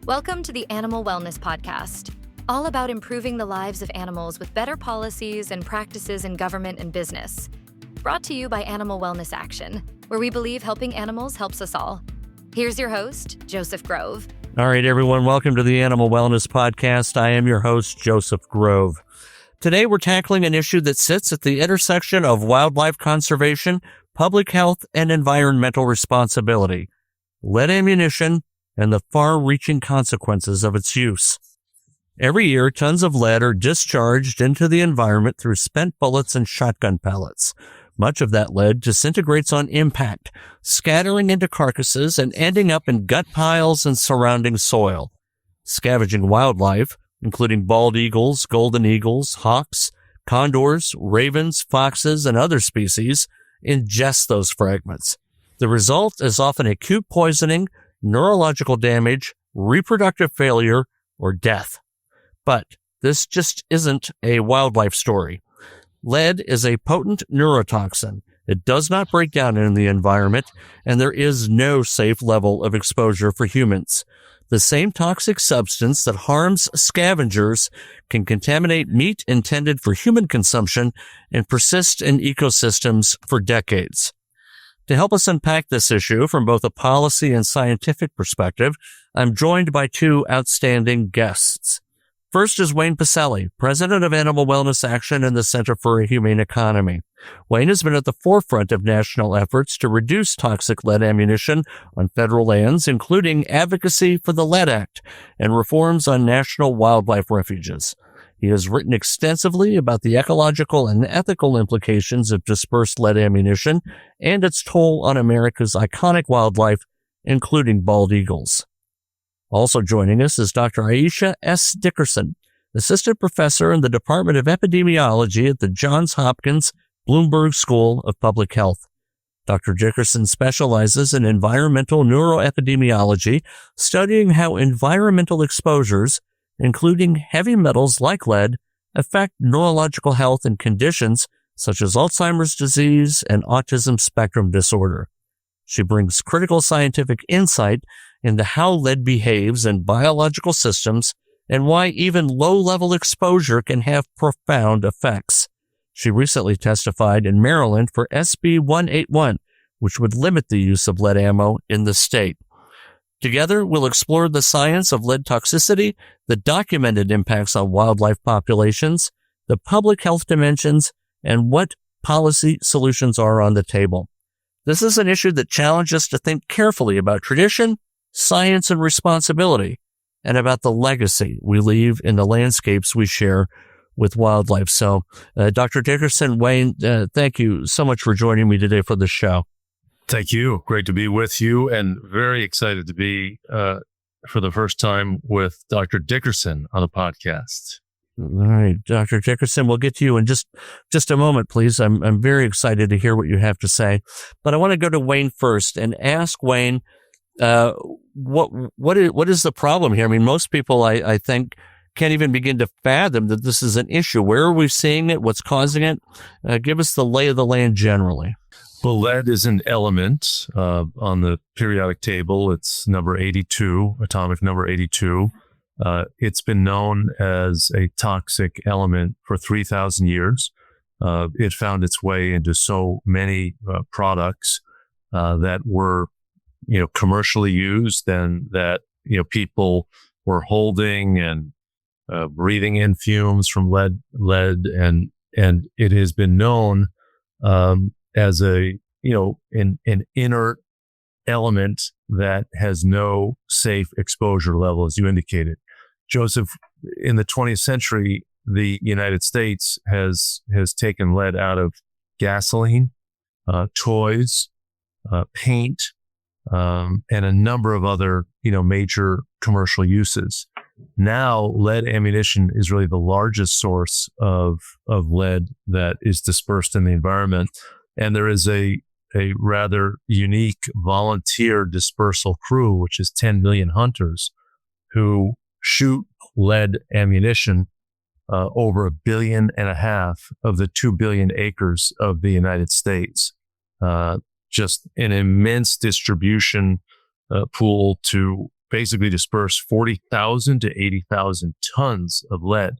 Welcome to the Animal Wellness Podcast, all about improving the lives of animals with better policies and practices in government and business. Brought to you by Animal Wellness Action, where we believe helping animals helps us all. Here's your host, Joseph Grove. All right, everyone, welcome to the Animal Wellness Podcast. I am your host, Joseph Grove. Today, we're tackling an issue that sits at the intersection of wildlife conservation, public health, and environmental responsibility: lead ammunition and the far-reaching consequences of its use. Every year, tons of lead are discharged into the environment through spent bullets and shotgun pellets. Much of that lead disintegrates on impact, scattering into carcasses and ending up in gut piles and surrounding soil. Scavenging wildlife, including bald eagles, golden eagles, hawks, condors, ravens, foxes, and other species, ingest those fragments. The result is often acute poisoning, neurological damage, reproductive failure, or death. But this just isn't a wildlife story. Lead is a potent neurotoxin. It does not break down in the environment, and there is no safe level of exposure for humans. The same toxic substance that harms scavengers can contaminate meat intended for human consumption and persist in ecosystems for decades. To help us unpack this issue from both a policy and scientific perspective, I'm joined by two outstanding guests. First is Wayne Pacelli, president of Animal Wellness Action and the Center for a Humane Economy. Wayne has been at the forefront of national efforts to reduce toxic lead ammunition on federal lands, including advocacy for the Lead Act and reforms on national wildlife refuges. He has written extensively about the ecological and ethical implications of dispersed lead ammunition and its toll on America's iconic wildlife, including bald eagles. Also joining us is Dr. Aisha S. Dickerson, assistant professor in the Department of Epidemiology at the Johns Hopkins Bloomberg School of Public Health. Dr. Dickerson specializes in environmental neuroepidemiology, studying how environmental exposures, including heavy metals like lead, affect neurological health and conditions such as Alzheimer's disease and autism spectrum disorder. She brings critical scientific insight into how lead behaves in biological systems and why even low-level exposure can have profound effects. She recently testified in Maryland for SB 181, which would limit the use of lead ammo in the state. Together, we'll explore the science of lead toxicity, the documented impacts on wildlife populations, the public health dimensions, and what policy solutions are on the table. This is an issue that challenges us to think carefully about tradition, science, and responsibility, and about the legacy we leave in the landscapes we share with wildlife. So, Dr. Dickerson, Wayne, thank you so much for joining me today for the show. Thank you. Great to be with you, and very excited to be for the first time with Dr. Dickerson on the podcast. All right, Dr. Dickerson, we'll get to you in just a moment, please. I'm very excited to hear what you have to say, but I want to go to Wayne first and ask Wayne, what is the problem here? I mean, most people, I think, can't even begin to fathom that this is an issue. Where are we seeing it? What's causing it? Give us the lay of the land generally. Well, lead is an element on the periodic table. It's number 82, atomic number 82. It's been known as a toxic element for 3,000 years. It found its way into so many products that were, commercially used, and that, people were holding and breathing in fumes from lead, and it has been known as an inert element that has no safe exposure level, as you indicated. Joseph, in the 20th century, the United States has taken lead out of gasoline, toys, paint, and a number of other, major commercial uses. Now, lead ammunition is really the largest source of lead that is dispersed in the environment. And there is a rather unique volunteer dispersal crew, which is 10 million hunters, who shoot lead ammunition over 1.5 billion of the 2 billion acres of the United States. Just an immense distribution pool to basically disperse 40,000 to 80,000 tons of lead.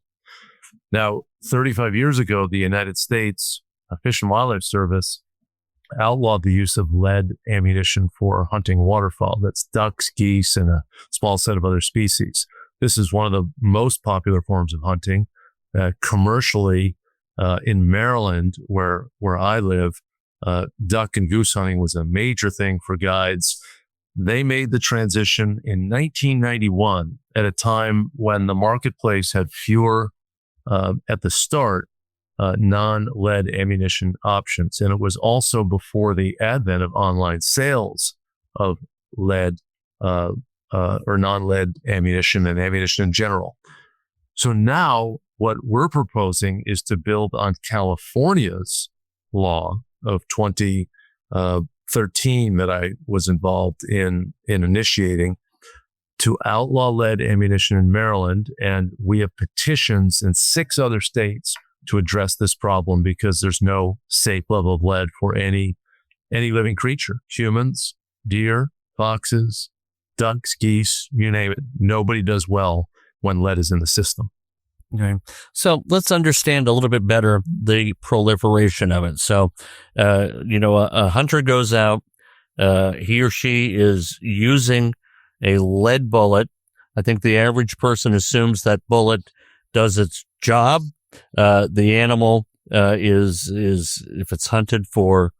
Now, 35 years ago, the United States Fish and Wildlife Service outlawed the use of lead ammunition for hunting waterfowl. That's ducks, geese, and a small set of other species. This is one of the most popular forms of hunting. Commercially, in Maryland, where I live, duck and goose hunting was a major thing for guides. They made the transition in 1991 at a time when the marketplace had fewer, at the start, non-lead ammunition options. And it was also before the advent of online sales of lead or non-lead ammunition and ammunition in general. So now what we're proposing is to build on California's law of 2013 that I was involved in initiating to outlaw lead ammunition in Maryland. And we have petitions in 6 other states to address this problem because there's no safe level of lead for any living creature, humans, deer, foxes, ducks, geese, you name it. Nobody does well when lead is in the system. Okay. So let's understand a little bit better the proliferation of it. So, a hunter goes out, he or she is using a lead bullet. I think the average person assumes that bullet does its job. The animal is if it's hunted for,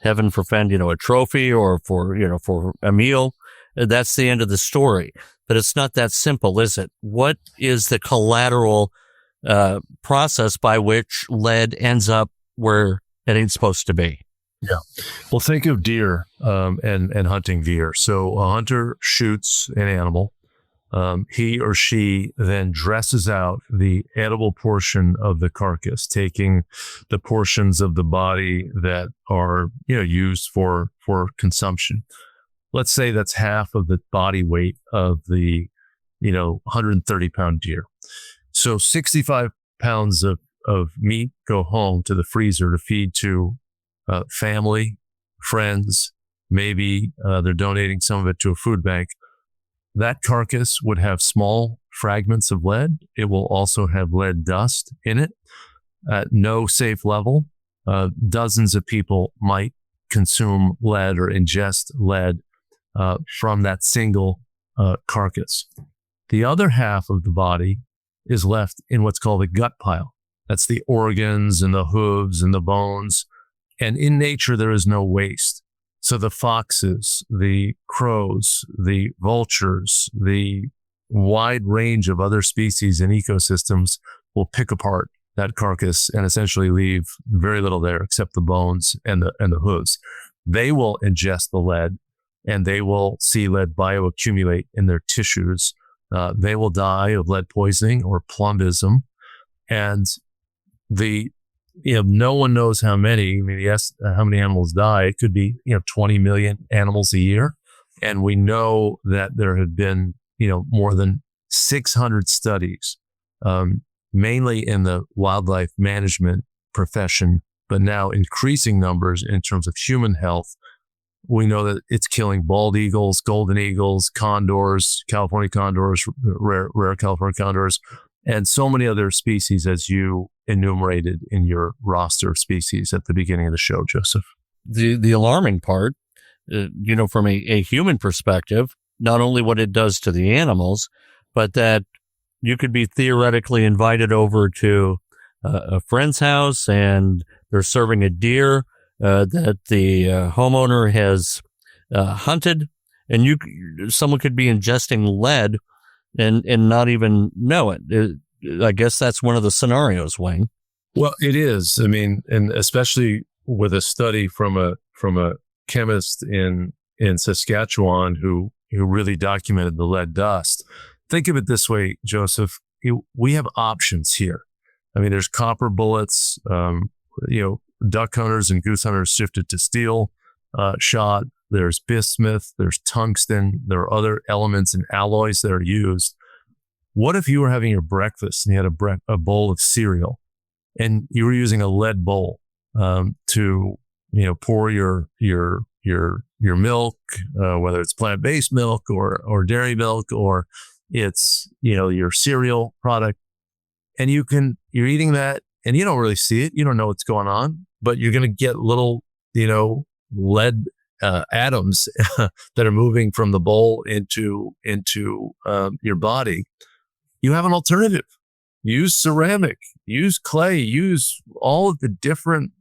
heaven forfend, a trophy or for a meal, that's the end of the story. But it's not that simple, is it? What is the collateral process by which lead ends up where it ain't supposed to be? Yeah. Well, think of deer and hunting deer. So a hunter shoots an animal. He or she then dresses out the edible portion of the carcass, taking the portions of the body that are used for consumption. Let's say that's half of the body weight of the 130-pound deer. So 65 pounds of meat go home to the freezer to feed to family, friends. Maybe they're donating some of it to a food bank. That carcass would have small fragments of lead. It will also have lead dust in it at no safe level. Dozens of people might consume lead or ingest lead from that single carcass. The other half of the body is left in what's called the gut pile. That's the organs and the hooves and the bones. And in nature, there is no waste. So the foxes, the crows, the vultures, the wide range of other species and ecosystems will pick apart that carcass and essentially leave very little there except the bones and the hooves. They will ingest the lead and they will see lead bioaccumulate in their tissues. They will die of lead poisoning or plumbism. And no one knows how many. I mean, yes, how many animals die. It could be 20 million animals a year, and we know that there have been more than 600 studies, mainly in the wildlife management profession, but now increasing numbers in terms of human health. We know that it's killing bald eagles, golden eagles, condors, California condors, rare California condors, and so many other species as you enumerated in your roster of species at the beginning of the show, Joseph. The alarming part, from a human perspective, not only what it does to the animals, but that you could be theoretically invited over to a friend's house and they're serving a deer that the homeowner has hunted, and someone could be ingesting lead and not even know it. I guess that's one of the scenarios, Wayne. Well, it is. I mean, and especially with a study from a chemist in Saskatchewan who really documented the lead dust. Think of it this way, Joseph. We have options here. I mean, there's copper bullets. Duck hunters and goose hunters shifted to steel shot. There's bismuth. There's tungsten. There are other elements and alloys that are used. What if you were having your breakfast and you had a bowl of cereal, and you were using a lead bowl to pour your your milk, whether it's plant-based milk or dairy milk, or it's, your cereal product. And you're eating that and you don't really see it. You don't know what's going on, but you're going to get little, lead atoms that are moving from the bowl into your body. You have an alternative. Use ceramic, use clay, use all of the different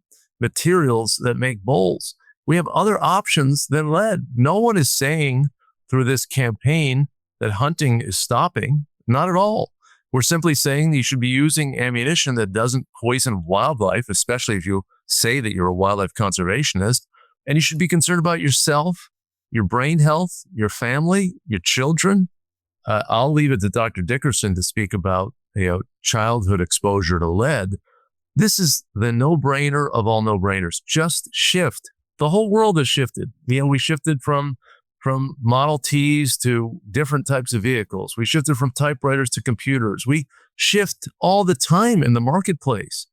materials that make bowls. We have other options than lead. No one is saying through this campaign that hunting is stopping. Not at all. We're simply saying you should be using ammunition that doesn't poison wildlife, especially if you say that you're a wildlife conservationist. And you should be concerned about yourself, your brain health, your family, your children. I'll leave it to Dr. Dickerson to speak about childhood exposure to lead. This is the no-brainer of all no-brainers. Just shift. The whole world has shifted. We shifted from Model Ts to different types of vehicles. We shifted from typewriters to computers. We shift all the time in the marketplace.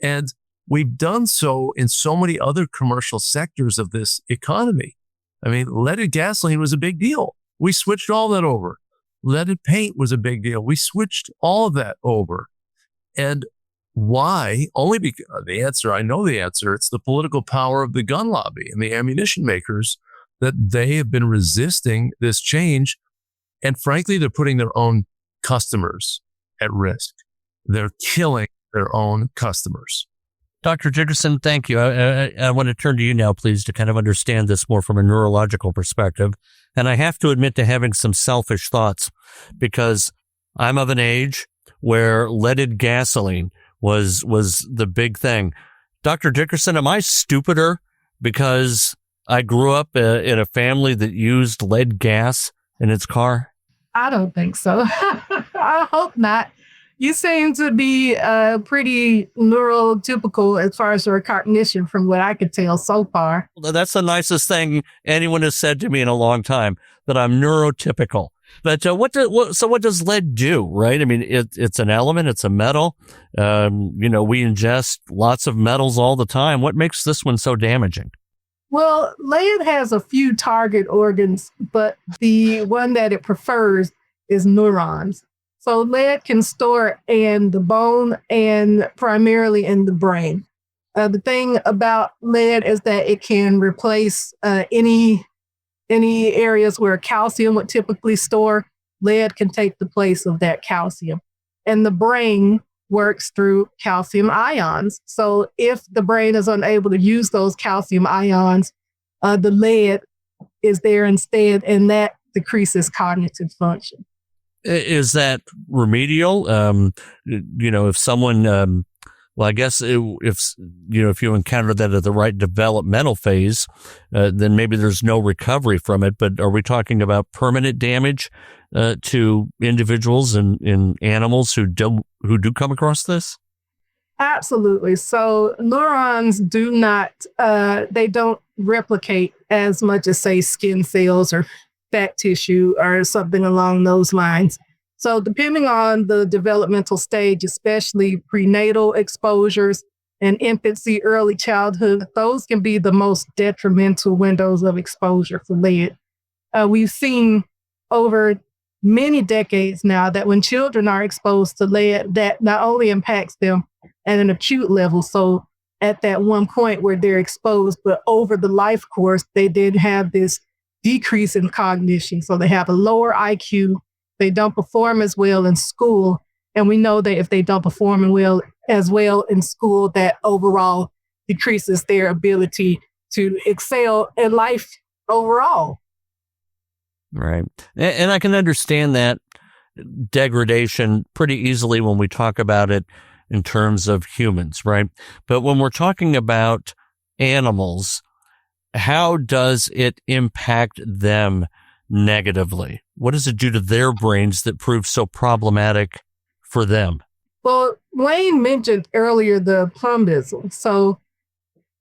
And we've done so in so many other commercial sectors of this economy. I mean, leaded gasoline was a big deal. We switched all that over. Leaded paint was a big deal. We switched all of that over. And why? Only because I know the answer. It's the political power of the gun lobby and the ammunition makers, that they have been resisting this change. And frankly, they're putting their own customers at risk. They're killing their own customers. Dr. Dickerson, thank you. I want to turn to you now, please, to kind of understand this more from a neurological perspective. And I have to admit to having some selfish thoughts, because I'm of an age where leaded gasoline was the big thing. Dr. Dickerson, am I stupider because I grew up in a family that used lead gas in its car? I don't think so. I hope not. You seem to be pretty neurotypical as far as your cognition, from what I could tell so far. That's the nicest thing anyone has said to me in a long time, that I'm neurotypical. But what does lead do, right? I mean, it's an element, it's a metal. We ingest lots of metals all the time. What makes this one so damaging? Well, lead has a few target organs, but the one that it prefers is neurons. So lead can store in the bone and primarily in the brain. The thing about lead is that it can replace any areas where calcium would typically store. Lead can take the place of that calcium. And the brain works through calcium ions. So if the brain is unable to use those calcium ions, the lead is there instead, and that decreases cognitive function. Is that remedial? If someone, I guess if you encounter that at the right developmental phase, then maybe there's no recovery from it. But are we talking about permanent damage to individuals and animals who do come across this? Absolutely. So neurons do not, they don't replicate as much as, say, skin cells or fat tissue or something along those lines. So depending on the developmental stage, especially prenatal exposures and infancy, early childhood, those can be the most detrimental windows of exposure for lead. We've seen over many decades now that when children are exposed to lead, that not only impacts them at an acute level, so at that one point where they're exposed, but over the life course, they did have this decrease in cognition. So they have a lower IQ. They don't perform as well in school. And we know that if they don't perform as well in school, that overall decreases their ability to excel in life overall. Right. And I can understand that degradation pretty easily when we talk about it in terms of humans, right? But when we're talking about animals, how does it impact them negatively? What does it do to their brains that proves so problematic for them? Well, Wayne mentioned earlier the plumbism. So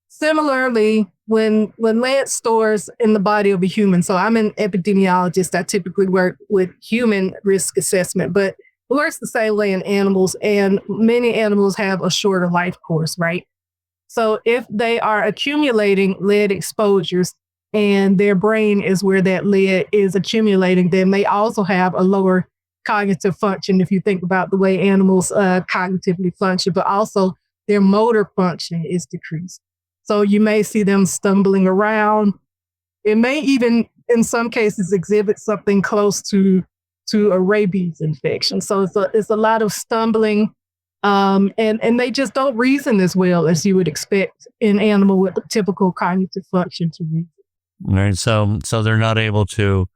similarly, when lead stores in the body of a human, so I'm an epidemiologist, I typically work with human risk assessment, but it works the same way in animals, and many animals have a shorter life course, right? So if they are accumulating lead exposures, and their brain is where that lead is accumulating. They may also have a lower cognitive function if you think about the way animals cognitively function, but also their motor function is decreased. So you may see them stumbling around. It may even, in some cases, exhibit something close to a rabies infection. So it's a lot of stumbling, and they just don't reason as well as you would expect an animal with a typical cognitive function to reason. Right. So they're not able to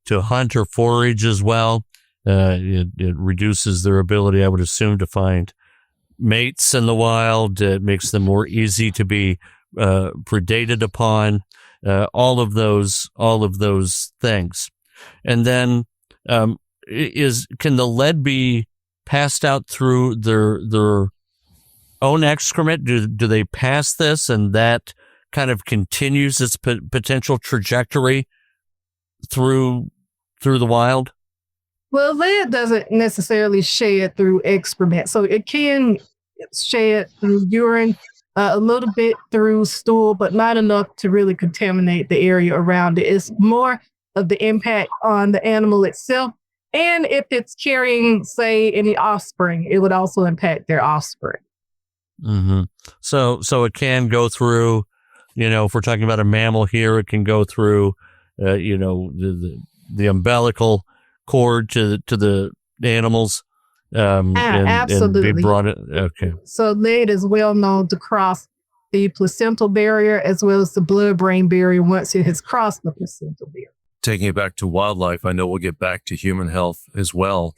hunt or forage as well. It reduces their ability, I would assume, to find mates in the wild. It makes them more easy to be predated upon. All of those things. And then can the lead be passed out through their own excrement? Do they pass this and that kind of continues its potential trajectory through the wild? Well, lead doesn't necessarily shed through excrement. So it can shed through urine, a little bit through stool, but not enough to really contaminate the area around it. It's more of the impact on the animal itself. And if it's carrying, say, any offspring, it would also impact their offspring. Mm-hmm. So it can go through, if we're talking about a mammal here, it can go through, the umbilical cord to the animals. Absolutely. And be brought in. Okay. So lead is well known to cross the placental barrier as well as the blood-brain barrier once it has crossed the placental barrier. Taking it back to wildlife, I know we'll get back to human health as well.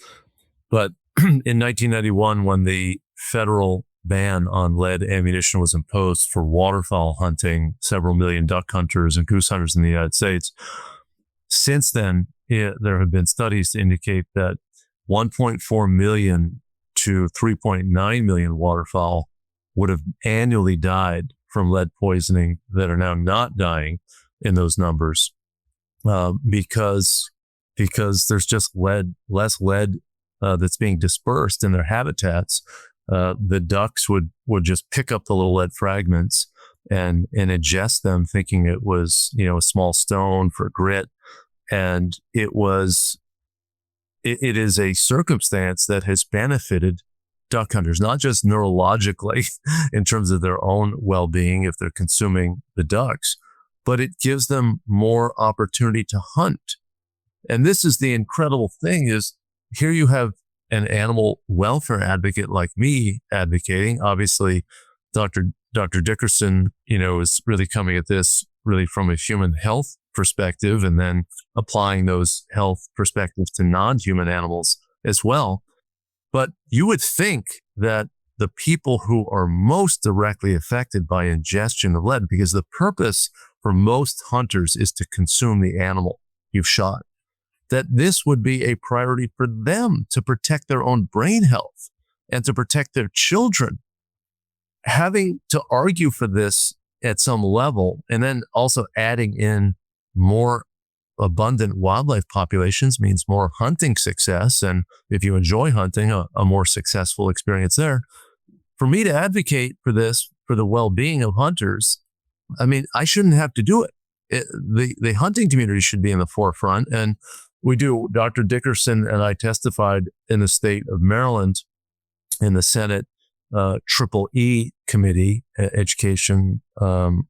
But in 1991, when the federal ban on lead ammunition was imposed for waterfowl hunting, several million duck hunters and goose hunters in the United States, since then, there have been studies to indicate that 1.4 million to 3.9 million waterfowl would have annually died from lead poisoning that are now not dying in those numbers because there's just less lead that's being dispersed in their habitats. The ducks would just pick up the little lead fragments and ingest them, thinking it was a small stone for grit, and it is a circumstance that has benefited duck hunters, not just neurologically in terms of their own well-being if they're consuming the ducks, but it gives them more opportunity to hunt. And this is the incredible thing is here you have an animal welfare advocate like me advocating. Obviously, Dr. Dickerson, is really coming at this really from a human health perspective and then applying those health perspectives to non-human animals as well. But you would think that the people who are most directly affected by ingestion of lead, because the purpose for most hunters is to consume the animal you've shot, that this would be a priority for them to protect their own brain health and to protect their children. Having to argue for this at some level and then also adding in more abundant wildlife populations means more hunting success. And if you enjoy hunting, a more successful experience there. For me to advocate for this, for the well-being of hunters, I shouldn't have to do it. The hunting community should be in the forefront. And we do. Dr. Dickerson and I testified in the state of Maryland in the Senate Triple E Committee, Education,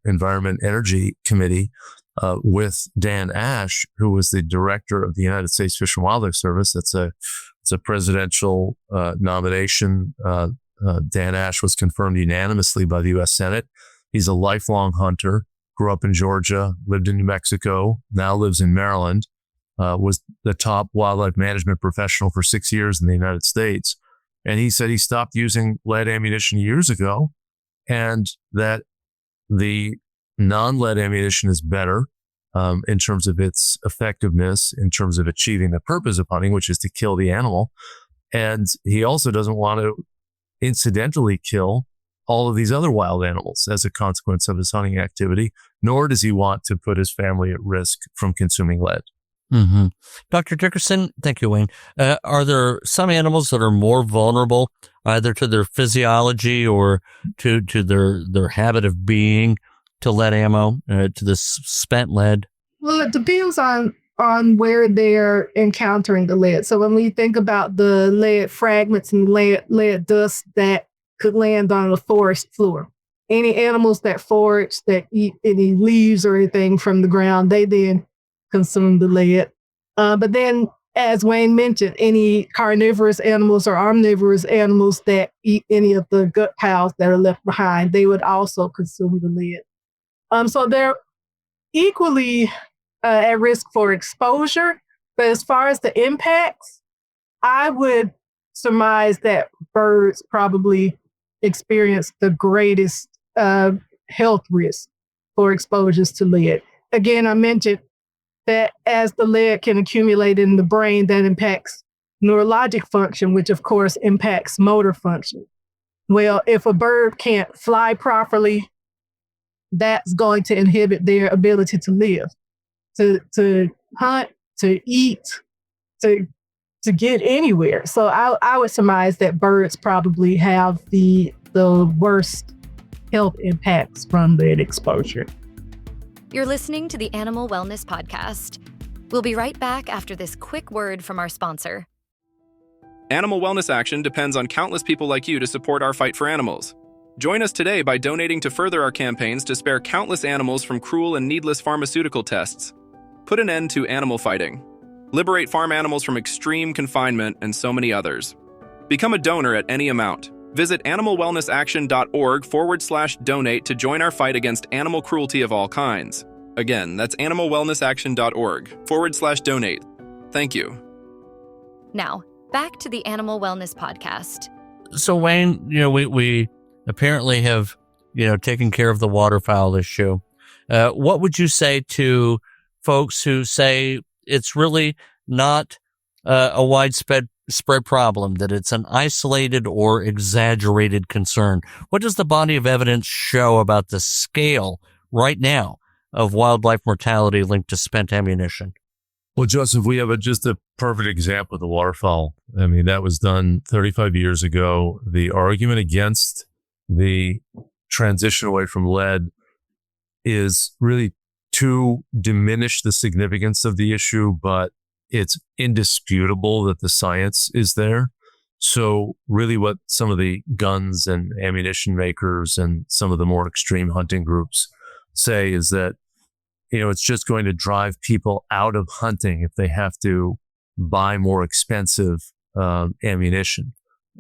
Environment, Energy Committee, with Dan Ash, who was the director of the United States Fish and Wildlife Service. It's a presidential nomination. Dan Ash was confirmed unanimously by the U.S. Senate. He's a lifelong hunter, grew up in Georgia, lived in New Mexico, now lives in Maryland, was the top wildlife management professional for 6 years in the United States. And he said he stopped using lead ammunition years ago and that the non-lead ammunition is better in terms of its effectiveness, in terms of achieving the purpose of hunting, which is to kill the animal. And he also doesn't want to incidentally kill all of these other wild animals as a consequence of his hunting activity, nor does he want to put his family at risk from consuming lead. Mm-hmm. Dr. Dickerson, thank you, Wayne. Are there some animals that are more vulnerable either to their physiology or to their habit of being lead ammo, to this spent lead? Well, it depends on where they're encountering the lead. So when we think about the lead fragments and lead dust that could land on the forest floor, any animals that forage, that eat any leaves or anything from the ground, they then consume the lead. But then, as Wayne mentioned, any carnivorous animals or omnivorous animals that eat any of the gut piles that are left behind, they would also consume the lead. So they're equally at risk for exposure. But as far as the impacts, I would surmise that birds probably experience the greatest health risk for exposures to lead. Again, I mentioned that as the lead can accumulate in the brain, that impacts neurologic function, which of course impacts motor function. Well, if a bird can't fly properly, that's going to inhibit their ability to live, to hunt, to eat, to get anywhere. So I would surmise that birds probably have the worst health impacts from lead exposure. You're listening to the Animal Wellness Podcast. We'll be right back after this quick word from our sponsor. Animal Wellness Action depends on countless people like you to support our fight for animals. Join us today by donating to further our campaigns to spare countless animals from cruel and needless pharmaceutical tests. Put an end to animal fighting. Liberate farm animals from extreme confinement and so many others. Become a donor at any amount. Visit animalwellnessaction.org/donate to join our fight against animal cruelty of all kinds. Again, that's animalwellnessaction.org/donate. Thank you. Now, back to the Animal Wellness Podcast. So Wayne, we apparently have, taken care of the waterfowl issue. What would you say to folks who say it's really not a widespread problem, that it's an isolated or exaggerated concern? What does the body of evidence show about the scale right now of wildlife mortality linked to spent ammunition? Well, Joseph, we have just a perfect example of the waterfowl. I mean, that was done 35 years ago. The argument against the transition away from lead is really to diminish the significance of the issue, but it's indisputable that the science is there. So really what some of the guns and ammunition makers and some of the more extreme hunting groups say is that, it's just going to drive people out of hunting if they have to buy more expensive ammunition,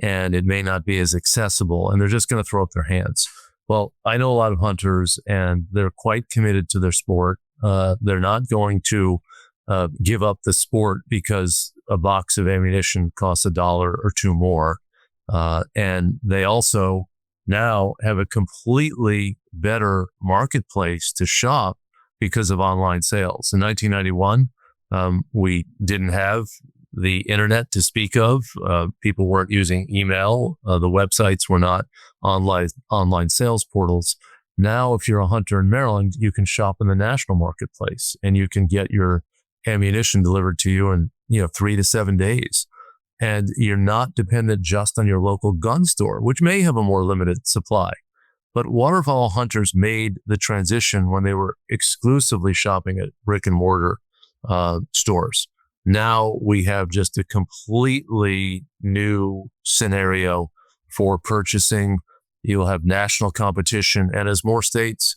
and it may not be as accessible, and they're just going to throw up their hands. Well, I know a lot of hunters, and they're quite committed to their sport. They're not going to give up the sport because a box of ammunition costs $1 or $2 more. And they also now have a completely better marketplace to shop because of online sales. In 1991, we didn't have the internet to speak of. People weren't using email. The websites were not online sales portals. Now, if you're a hunter in Maryland, you can shop in the national marketplace and you can get your ammunition delivered to you in 3 to 7 days. And you're not dependent just on your local gun store, which may have a more limited supply. But waterfowl hunters made the transition when they were exclusively shopping at brick and mortar stores. Now we have just a completely new scenario for purchasing. You'll have national competition. And as more states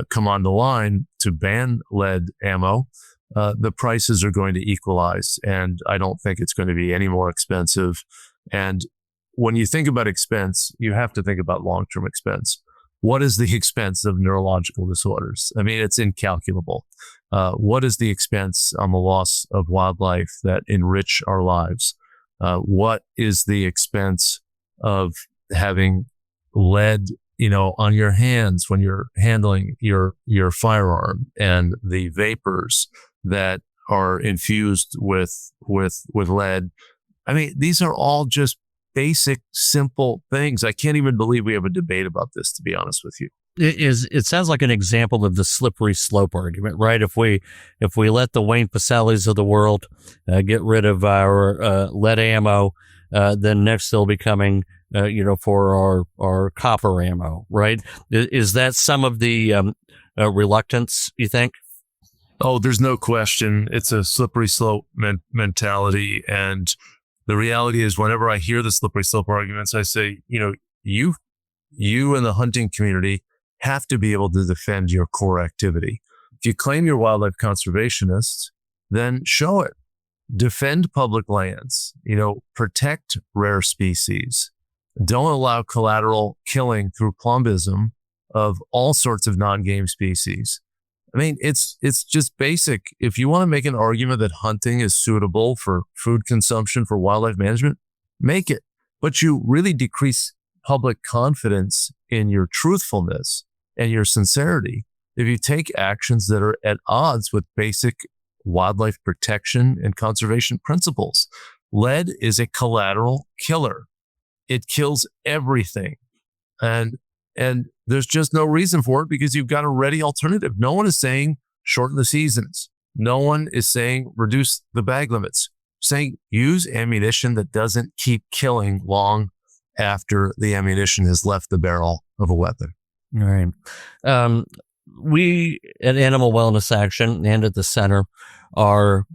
come on the line to ban lead ammo, the prices are going to equalize. And I don't think it's going to be any more expensive. And when you think about expense, you have to think about long-term expense. What is the expense of neurological disorders? I mean, it's incalculable. What is the expense on the loss of wildlife that enrich our lives? What is the expense of having lead, on your hands when you're handling your firearm, and the vapors that are infused with lead? I mean, these are all just basic, simple things. I can't even believe we have a debate about this, to be honest with you. It sounds like an example of the slippery slope argument, right? If we let the Wayne Pacellis of the world get rid of our lead ammo, then next they'll be coming, for our copper ammo, right? Is that some of the reluctance, you think? Oh, there's no question. It's a slippery slope mentality. And the reality is, whenever I hear the slippery slope arguments, I say, you in the hunting community have to be able to defend your core activity. If you claim you're wildlife conservationists, then show it. Defend public lands, protect rare species. Don't allow collateral killing through plumbism of all sorts of non-game species. I mean, it's just basic. If you want to make an argument that hunting is suitable for food consumption for wildlife management, make it. But you really decrease public confidence in your truthfulness and your sincerity if you take actions that are at odds with basic wildlife protection and conservation principles. Lead is a collateral killer. It kills everything. And there's just no reason for it because you've got a ready alternative. No one is saying shorten the seasons. No one is saying reduce the bag limits. Saying use ammunition that doesn't keep killing long after the ammunition has left the barrel of a weapon. All right. We at Animal Wellness Action and at the Center are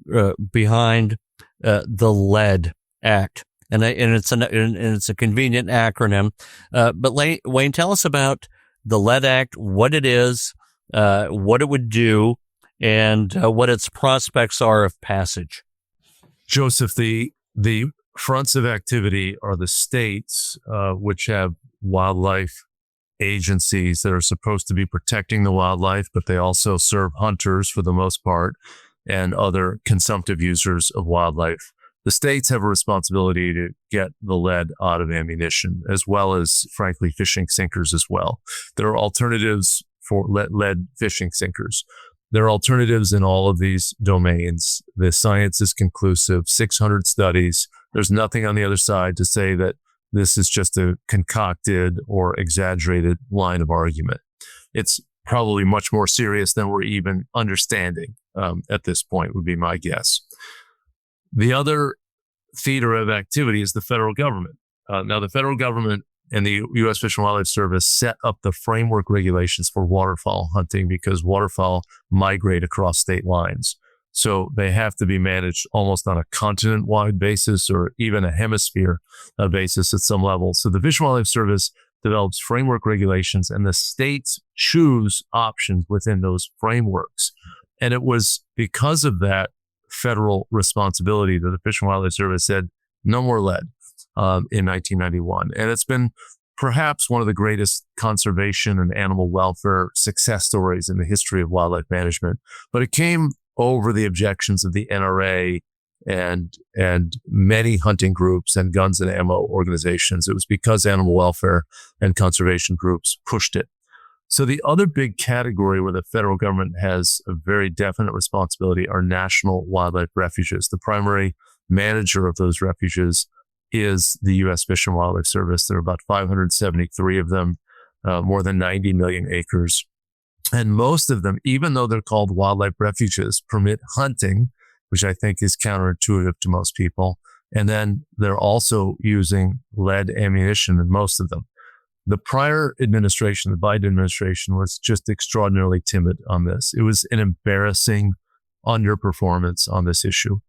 behind the LEAD Act. And it's a convenient acronym. But Wayne, tell us about the LEAD Act, what it is, what it would do, and what its prospects are of passage. Joseph, the fronts of activity are the states, which have wildlife agencies that are supposed to be protecting the wildlife, but they also serve hunters for the most part and other consumptive users of wildlife. The states have a responsibility to get the lead out of ammunition, as well as, frankly, fishing sinkers as well. There are alternatives for lead fishing sinkers. There are alternatives in all of these domains. The science is conclusive, 600 studies. There's nothing on the other side to say that this is just a concocted or exaggerated line of argument. It's probably much more serious than we're even understanding at this point, would be my guess. The other theater of activity is the federal government. Now, the federal government and the U.S. Fish and Wildlife Service set up the framework regulations for waterfowl hunting because waterfowl migrate across state lines. So they have to be managed almost on a continent-wide basis or even a hemisphere basis at some level. So the Fish and Wildlife Service develops framework regulations and the states choose options within those frameworks. And it was because of that federal responsibility that the Fish and Wildlife Service said, no more lead in 1991. And it's been perhaps one of the greatest conservation and animal welfare success stories in the history of wildlife management. But it came over the objections of the NRA and many hunting groups and guns and ammo organizations. It was because animal welfare and conservation groups pushed it. So the other big category where the federal government has a very definite responsibility are national wildlife refuges. The primary manager of those refuges is the U.S. Fish and Wildlife Service. There are about 573 of them, more than 90 million acres. And most of them, even though they're called wildlife refuges, permit hunting, which I think is counterintuitive to most people. And then they're also using lead ammunition in most of them. The prior administration, the Biden administration, was just extraordinarily timid on this. It was an embarrassing underperformance on this issue.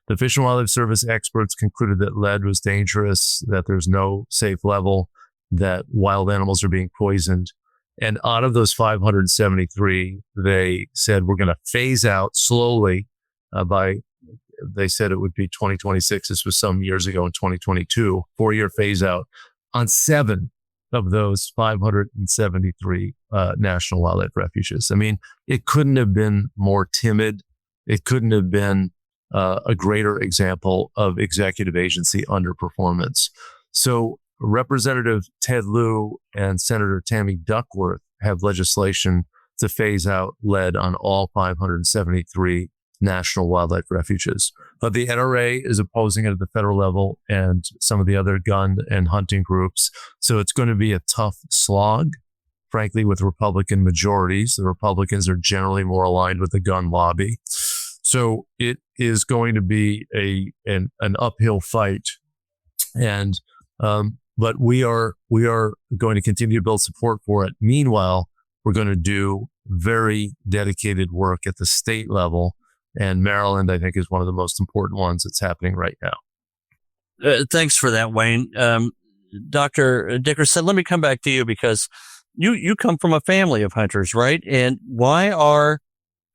The Fish and Wildlife Service experts concluded that lead was dangerous, that there's no safe level, that wild animals are being poisoned. And out of those 573, they said, we're going to phase out slowly they said it would be 2026. This was some years ago in 2022, 4-year phase out on 7 of those 573 national wildlife refuges. I mean, it couldn't have been more timid. It couldn't have been a greater example of executive agency underperformance. So Representative Ted Lieu and Senator Tammy Duckworth have legislation to phase out lead on all 573 national wildlife refuges. But the NRA is opposing it at the federal level and some of the other gun and hunting groups. So it's going to be a tough slog, frankly, with Republican majorities. The Republicans are generally more aligned with the gun lobby. So it is going to be an uphill fight. And but we are going to continue to build support for it. Meanwhile, we're going to do very dedicated work at the state level. And Maryland, I think, is one of the most important ones that's happening right now. Thanks for that, Wayne. Dr. Dickerson, let me come back to you because you come from a family of hunters, right? And why are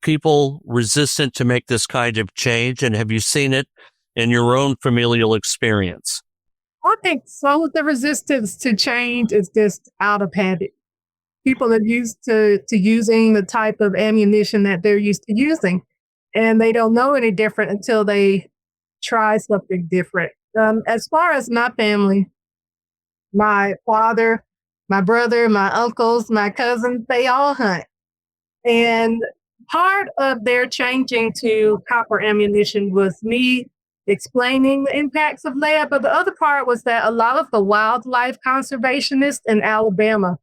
people resistant to make this kind of change? And have you seen it in your own familial experience? I think some of the resistance to change is just out of habit. People are used to using the type of ammunition that they're used to using, and they don't know any different until they try something different. As far as my family, my father, my brother, my uncles, my cousins, they all hunt. And part of their changing to copper ammunition was me explaining the impacts of lead, but the other part was that a lot of the wildlife conservationists in Alabama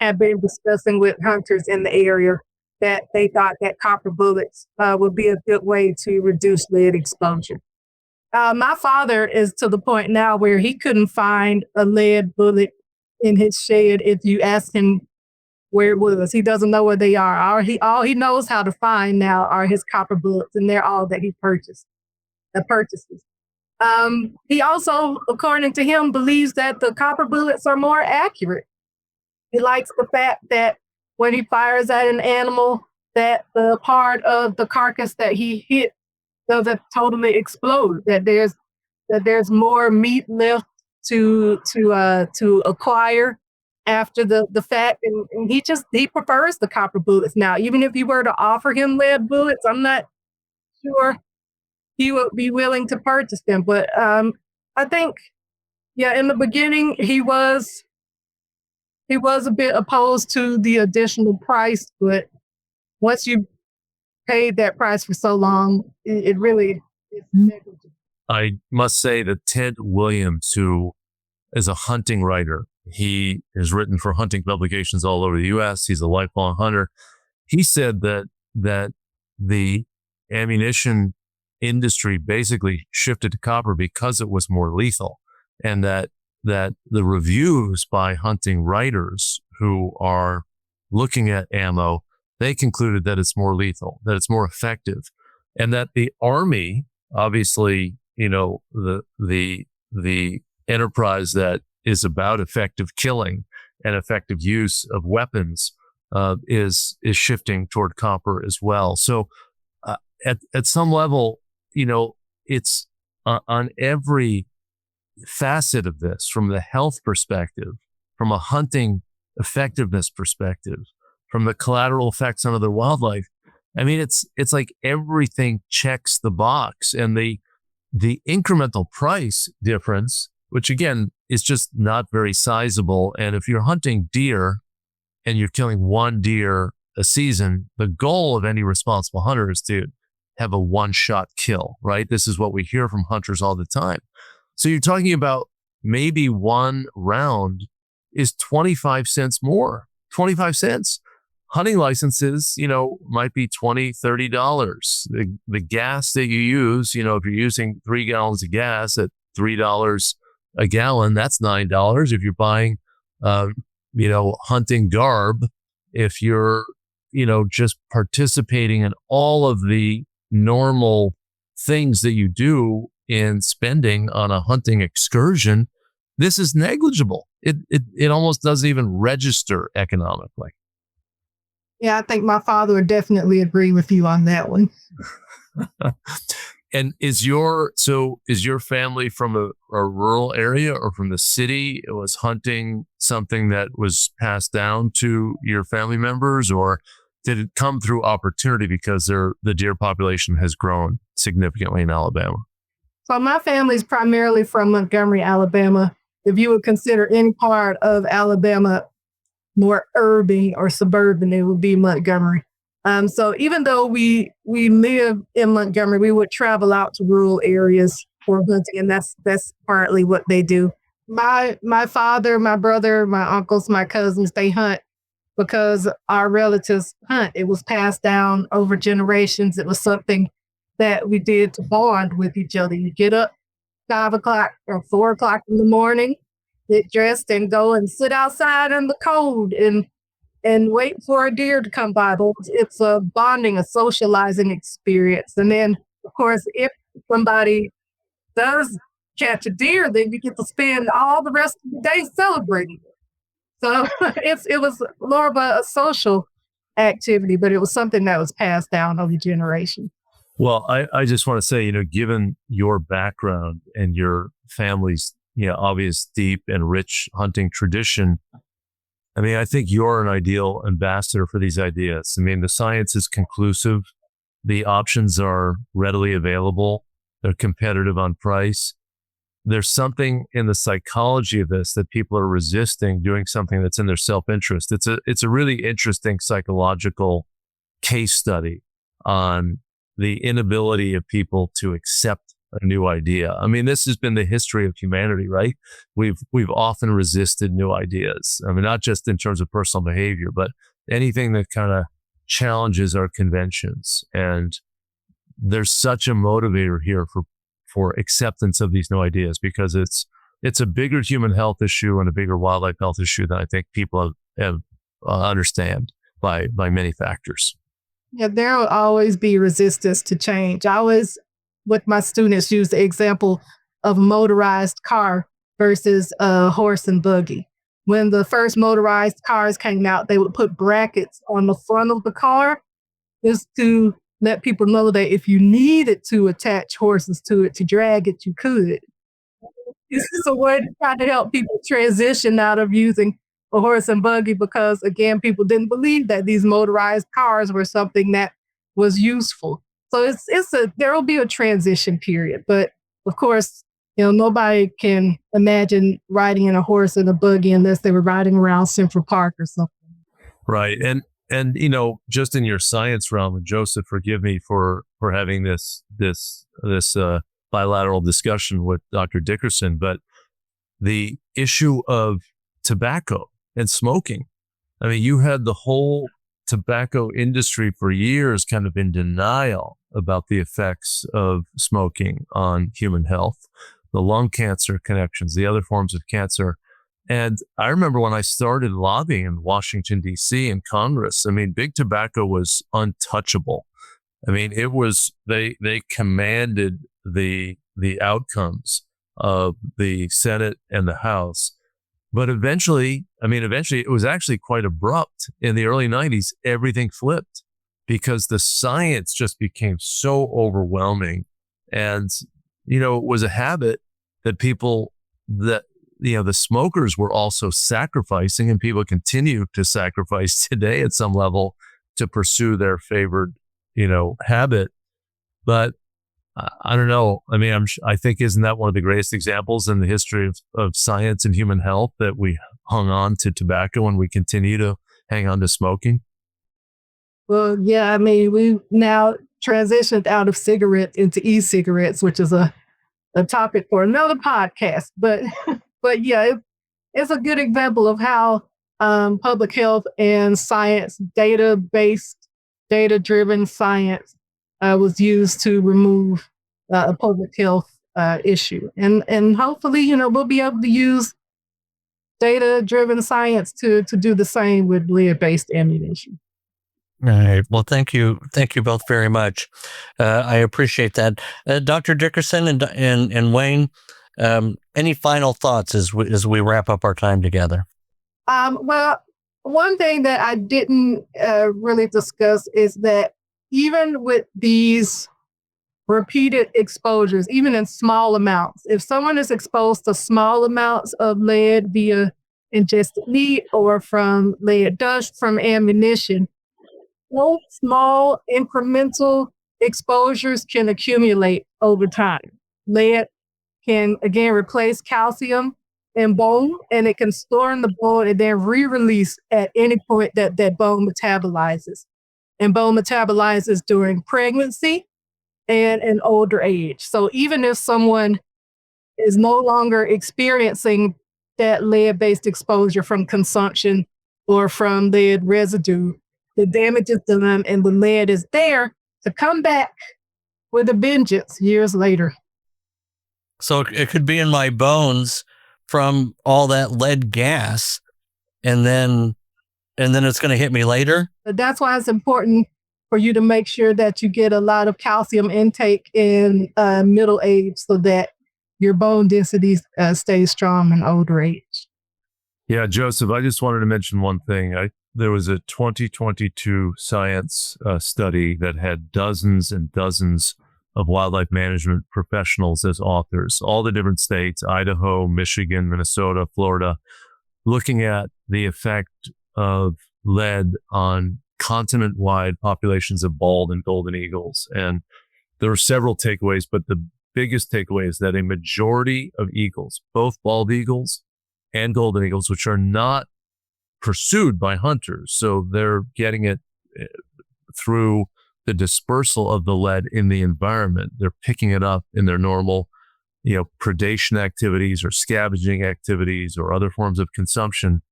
have been discussing with hunters in the area that they thought that copper bullets would be a good way to reduce lead exposure. My father is to the point now where he couldn't find a lead bullet in his shed if you ask him where it was. He doesn't know where they are. All he knows how to find now are his copper bullets, and they're all that he purchases. He also, according to him, believes that the copper bullets are more accurate. He likes the fact that when he fires at an animal, that the part of the carcass that he hit doesn't totally explode. That there's more meat left to acquire after the fact, and he prefers the copper bullets now. Even if you were to offer him lead bullets, I'm not sure he would be willing to purchase them. But I think, in the beginning he was a bit opposed to the additional price, but once you paid that price for so long, it really is negligible. I must say that Ted Williams, who is a hunting writer, he has written for hunting publications all over the U.S. He's a lifelong hunter. He said that the ammunition industry basically shifted to copper because it was more lethal, and that the reviews by hunting writers who are looking at ammo, they concluded that it's more lethal, that it's more effective, and that the Army, obviously, the enterprise that is about effective killing and effective use of weapons is shifting toward copper as well. So at some level, it's on every facet of this, from the health perspective, from a hunting effectiveness perspective, from the collateral effects on other wildlife. I mean, it's like everything checks the box, and the incremental price difference, which again is just not very sizable. And if you're hunting deer and you're killing one deer a season, the goal of any responsible hunter is to have a one-shot kill, right? This is what we hear from hunters all the time. So you're talking about maybe one round is 25 cents more, 25 cents. Hunting licenses, might be $20, $30. The gas that you use, if you're using 3 gallons of gas at $3 a gallon, that's $9. If you're buying, hunting garb, if you're, just participating in all of the normal things that you do in spending on a hunting excursion, this is negligible. It almost doesn't even register economically. Yeah, I think my father would definitely agree with you on that one. And is your family from a rural area or from the city? Was hunting something that was passed down to your family members, or did it come through opportunity because the deer population has grown significantly in Alabama? So my family's primarily from Montgomery, Alabama. If you would consider any part of Alabama more urban or suburban, it would be Montgomery. So even though we live in Montgomery, we would travel out to rural areas for hunting, and that's partly what they do. My father, my brother, my uncles, my cousins, they hunt because our relatives hunt. It was passed down over generations. It was something that we did to bond with each other. You get up 5 o'clock or 4 o'clock in the morning, get dressed and go and sit outside in the cold and and wait for a deer to come by. It's a bonding, a socializing experience. And then, of course, if somebody does catch a deer, then you get to spend all the rest of the day celebrating. So it was more of a social activity, but it was something that was passed down over generations. Well, I just want to say, given your background and your family's, obvious deep and rich hunting tradition, I mean, I think you're an ideal ambassador for these ideas. I mean, the science is conclusive. The options are readily available. They're competitive on price. There's something in the psychology of this that people are resisting doing something that's in their self-interest. It's a really interesting psychological case study on the inability of people to accept a new idea. I mean, this has been the history of humanity, right? We've often resisted new ideas. I mean, not just in terms of personal behavior, but anything that kind of challenges our conventions. And there's such a motivator here for acceptance of these new ideas, because it's a bigger human health issue and a bigger wildlife health issue than I think people have understand by many factors. Yeah, there will always be resistance to change. I always, with my students, use the example of a motorized car versus a horse and buggy. When the first motorized cars came out, they would put brackets on the front of the car just to let people know that if you needed to attach horses to it to drag it, you could. This is a way to try to help people transition out of using a horse and buggy, because again, people didn't believe that these motorized cars were something that was useful. So there will be a transition period, but of course, nobody can imagine riding in a horse and a buggy unless they were riding around Central Park or something. Right. And just in your science realm, and Joseph, forgive me for having this bilateral discussion with Dr. Dickerson, but the issue of tobacco and smoking. I mean, you had the whole tobacco industry for years kind of in denial about the effects of smoking on human health, the lung cancer connections, the other forms of cancer. And I remember when I started lobbying in Washington, D.C. in Congress, I mean, big tobacco was untouchable. I mean, it was, they commanded the outcomes of the Senate and the House. But eventually it was actually quite abrupt. In the early 90s, everything flipped because the science just became so overwhelming. And, it was a habit that the smokers were also sacrificing, and people continue to sacrifice today at some level to pursue their favored, habit. But I don't know. I mean, I think, isn't that one of the greatest examples in the history of science and human health, that we hung on to tobacco and we continue to hang on to smoking? Well, yeah, I mean, we now transitioned out of cigarettes into e-cigarettes, which is a topic for another podcast. But yeah, it's a good example of how public health and science, data-driven science, was used to remove a public health issue. And hopefully, we'll be able to use data-driven science to do the same with lead-based ammunition. All right. Well, thank you both very much. I appreciate that. Dr. Dickerson and Wayne, any final thoughts as we wrap up our time together? Well, one thing that I didn't really discuss is that even with these repeated exposures, even in small amounts, if someone is exposed to small amounts of lead via ingested meat or from lead dust from ammunition, those small incremental exposures can accumulate over time. Lead can, again, replace calcium in bone, and it can store in the bone and then re-release at any point that bone metabolizes. And bone metabolizes during pregnancy and in older age. So even if someone is no longer experiencing that lead-based exposure from consumption or from lead residue, the damage is done, and the lead is there to come back with a vengeance years later. So it could be in my bones from all that lead gas, and then and then it's going to hit me later. That's why it's important for you to make sure that you get a lot of calcium intake in middle age so that your bone density stays strong in older age. Yeah, Joseph, I just wanted to mention one thing. There was a 2022 science study that had dozens and dozens of wildlife management professionals as authors, all the different states, Idaho, Michigan, Minnesota, Florida, looking at the effect of lead on continent-wide populations of bald and golden eagles. And there were several takeaways, but the biggest takeaway is that a majority of eagles, both bald eagles and golden eagles, which are not pursued by hunters, so they're getting it through the dispersal of the lead in the environment. They're picking it up in their normal, predation activities or scavenging activities or other forms of consumption.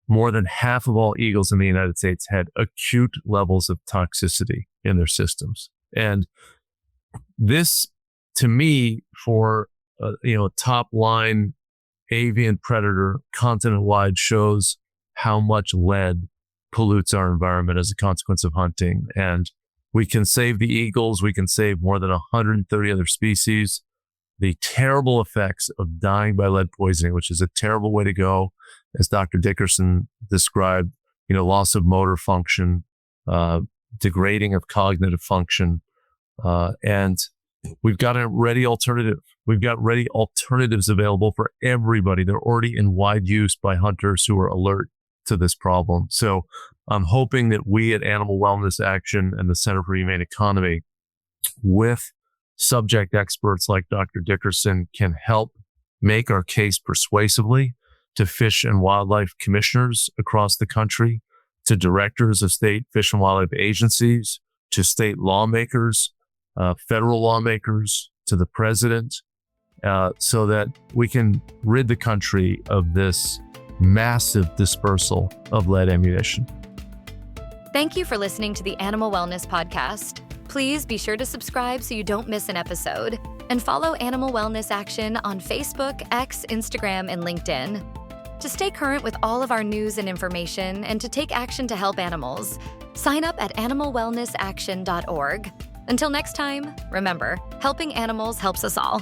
More than half of all eagles in the United States had acute levels of toxicity in their systems. And this, to me, for a top line avian predator continent-wide, shows how much lead pollutes our environment as a consequence of hunting. And we can save the eagles. We can save more than 130 other species. The terrible effects of dying by lead poisoning, which is a terrible way to go, as Dr. Dickerson described, loss of motor function, degrading of cognitive function. And we've got a ready alternative. We've got ready alternatives available for everybody. They're already in wide use by hunters who are alert to this problem. So I'm hoping that we at Animal Wellness Action and the Center for Humane Economy, with subject experts like Dr. Dickerson, can help make our case persuasively to fish and wildlife commissioners across the country, to directors of state fish and wildlife agencies, to state lawmakers, federal lawmakers, to the president, so that we can rid the country of this massive dispersal of lead ammunition. Thank you for listening to the Animal Wellness Podcast. Please be sure to subscribe so you don't miss an episode, and follow Animal Wellness Action on Facebook, X, Instagram, and LinkedIn. To stay current with all of our news and information and to take action to help animals, sign up at animalwellnessaction.org. Until next time, remember, helping animals helps us all.